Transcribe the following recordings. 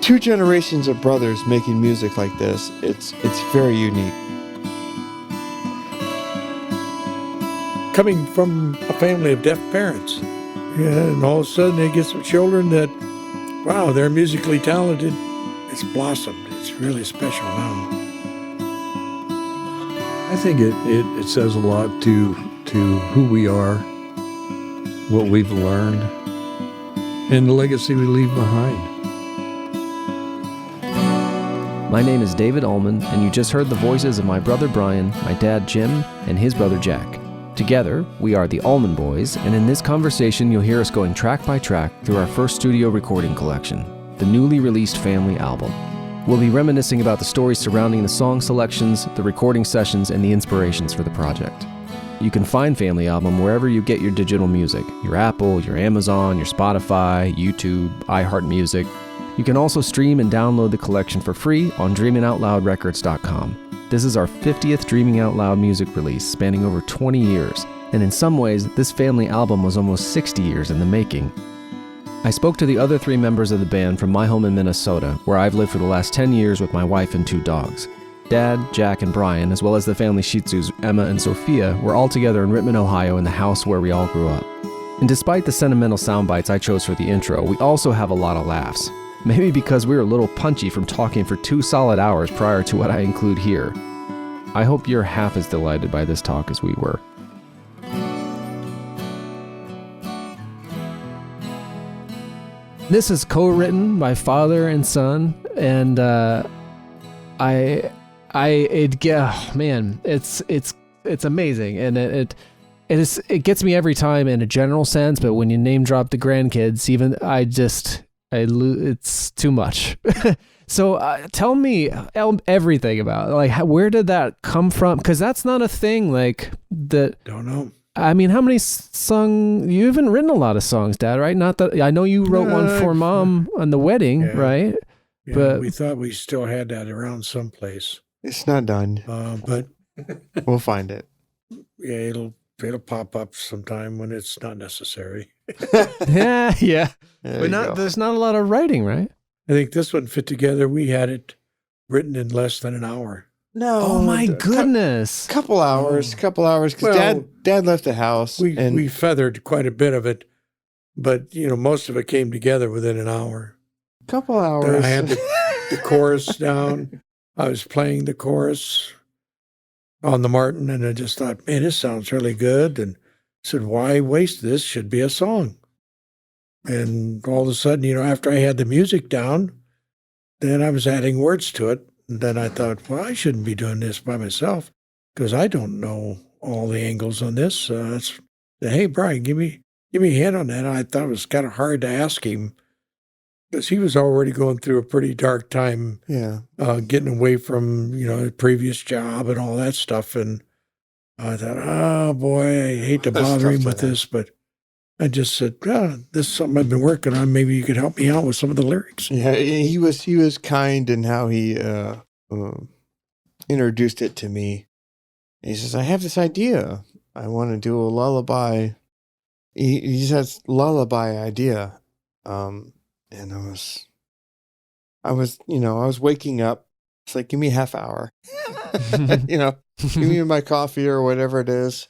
two generations of brothers making music like this. It's very unique. Coming from a family of deaf parents, and all of a sudden they get some children that, wow, they're musically talented. It's blossomed. It's really special now. I think it says a lot to who we are, what we've learned, and the legacy we leave behind. My name is David Ullman, and you just heard the voices of my brother Brian, my dad Jim, and his brother Jack. Together, we are the Ullman Boys, and in this conversation you'll hear us going track by track through our first studio recording collection, the newly released family album. We'll be reminiscing about the stories surrounding the song selections, the recording sessions, and the inspirations for the project. You can find Family Album wherever you get your digital music, your Apple, your Amazon, your Spotify, YouTube, iHeartMusic. You can also stream and download the collection for free on DreamingOutLoudRecords.com. This is our 50th Dreaming Out Loud music release, spanning over 20 years, and in some ways, this family album was almost 60 years in the making. I spoke to the other three members of the band from my home in Minnesota, where I've lived for the last 10 years with my wife and two dogs. Dad, Jack, and Brian, as well as the family Shih Tzus, Emma and Sophia, were all together in Rittman, Ohio, in the house where we all grew up. And despite the sentimental sound bites I chose for the intro, we also have a lot of laughs. Maybe because we were a little punchy from talking for 2 solid hours prior to what I include here. I hope you're half as delighted by this talk as we were. This is co-written by father and son, and it's amazing, and it gets me every time in a general sense. But when you name drop the grandkids, even it's too much. So tell me everything about it. Like, where did that come from? Because that's not a thing like that. Don't know. I mean, how many you haven't written a lot of songs, Dad, right? Not that I know you wrote one for Mom on the wedding, right? Yeah, but we thought we still had that around someplace. It's not done. But we'll find it. Yeah, it'll pop up sometime when it's not necessary. yeah. But there's not a lot of writing, right? I think this one fit together. We had it written in less than an hour. No. Oh my goodness. Couple hours, because Dad left the house. We feathered quite a bit of it, but most of it came together within an hour. Couple hours. I had the chorus down. I was playing the chorus on the Martin, and I just thought, man, this sounds really good. And I said, why waste this? Should be a song. And all of a sudden, after I had the music down, then I was adding words to it. And then I thought, well, I shouldn't be doing this by myself because I don't know all the angles on this. Hey, Brian, give me a hint on that. I thought it was kind of hard to ask him because he was already going through a pretty dark time, getting away from his previous job and all that stuff. And I thought, oh boy, I hate to bother him with this, but I just said, this is something I've been working on. Maybe you could help me out with some of the lyrics. Yeah, he was kind in how he introduced it to me. He says, I have this idea. I want to do a lullaby. He says lullaby idea. And I was waking up. It's like, give me a half hour. Give me my coffee or whatever it is.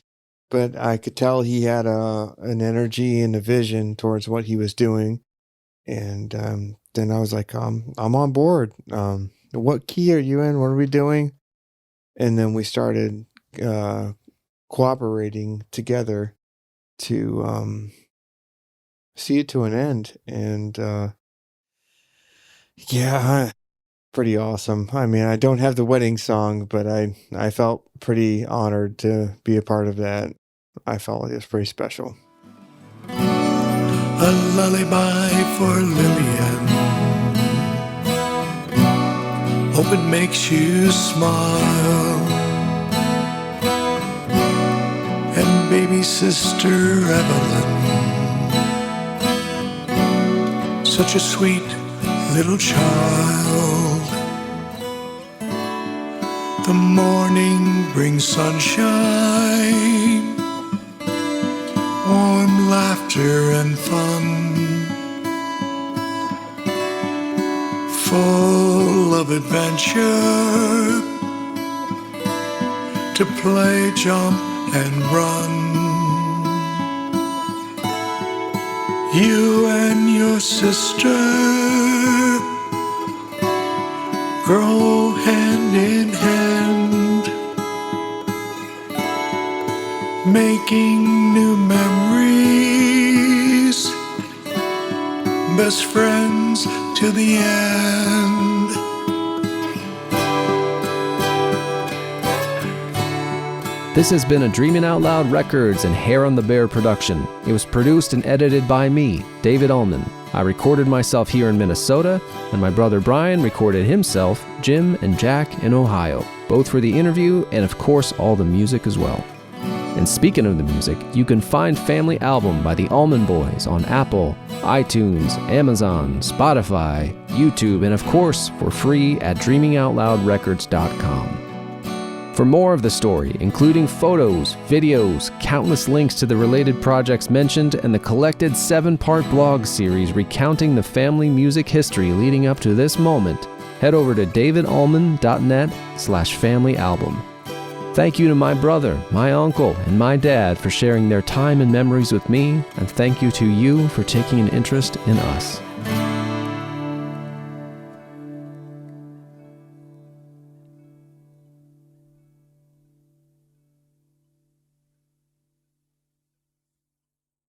But I could tell he had an energy and a vision towards what he was doing. And then I was like, I'm on board. What key are you in? What are we doing? And then we started cooperating together to see it to an end. And pretty awesome. I mean, I don't have the wedding song, but I felt pretty honored to be a part of that. I felt like it was pretty special. A lullaby for Lillian. Hope it makes you smile. And baby sister Evelyn, such a sweet little child. The morning brings sunshine, warm laughter and fun. full of adventure, to play, jump, and run. You and your sister grow hand in hand, making new memories, best friends to the end. This has been a Dreamin' Out Loud Records and Hair on the Bear production. It was produced and edited by me, David Ullman. I recorded myself here in Minnesota, and my brother Brian recorded himself, Jim, and Jack in Ohio, both for the interview and of course all the music as well. And speaking of the music, you can find Family Album by the Ullman Boys on Apple, iTunes, Amazon, Spotify, YouTube, and of course for free at dreamingoutloudrecords.com. For more of the story, including photos, videos, countless links to the related projects mentioned, and the collected 7-part blog series recounting the family music history leading up to this moment, head over to davidallman.net/familyalbum. Thank you to my brother, my uncle, and my dad for sharing their time and memories with me, and thank you to you for taking an interest in us.